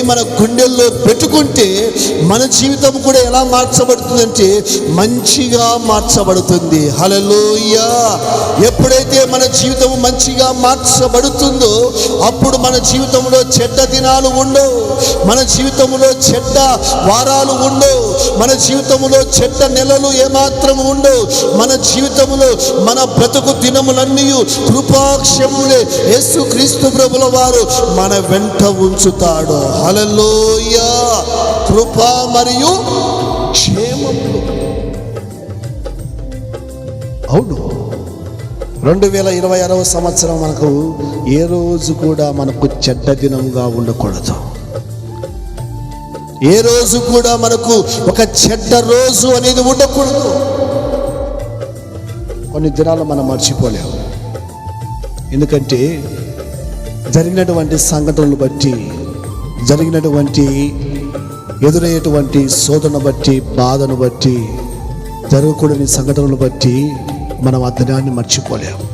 మన గుండెల్లో పెట్టుకుంటే మన జీవితం కూడా ఎలా మార్చబడుతుందంటే మంచిగా మార్చబడుతుంది. హల్లెలూయా. ఎప్పుడైతే మన జీవితం మంచిగా మార్చబడుతుందో అప్పుడు మన జీవితంలో చెడ్డ దినాలు ఉండవు, మన జీవితంలో చెడ్డ వారాలు ఉండవు, మన జీవితంలో చెడ్డ నెలలు ఏమాత్రం ఉండవు. మన జీవితంలో మన బ్రతుకు దినములన్నీ కృపాక్షములే యేసుక్రీస్తు ప్రభుల వారు మన వెంట ఉంచుతాడు. హల్లెలూయా. కృప మరియు క్షేమములు. అవును, 2026వ సంవత్సరం మనకు ఏ రోజు కూడా మనకు చెడ్డ దినంగా ఉండకూడదు. ఏ రోజు కూడా మనకు ఒక చెడ్డ రోజు అనేది ఉండకూడదు. కొన్ని దినాలు మనం మర్చిపోలేము. ఎందుకంటే జరిగినటువంటి సంఘటనలు బట్టి, జరిగినటువంటి ఎదురయ్యేటువంటి శోధన బట్టి, బాధను బట్టి, జరగకూడని సంఘటనలు బట్టి మనం ఆ దినాన్ని మర్చిపోలేము.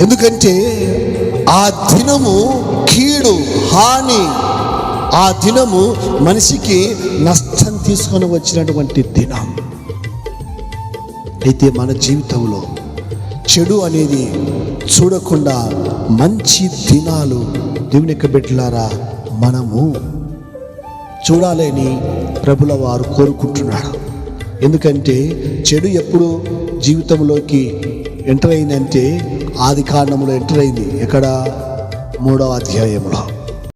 ఎందుకంటే ఆ దినము కీడు, హాని, ఆ దినము మనిషికి నష్టం తీసుకొని వచ్చినటువంటి దినం. అయితే మన జీవితంలో చెడు అనేది చూడకుండా మంచి దినాలు దేవుని యొక్క బిడ్డలారా మనము చూడాలని ప్రభుల వారు కోరుకుంటున్నాడు. ఎందుకంటే చెడు ఎప్పుడు జీవితంలోకి ఎంటర్ అయిందంటే ఆది కాండంలో ఎంటర్ అయింది. ఎక్కడ? 3వ అధ్యాయంలో.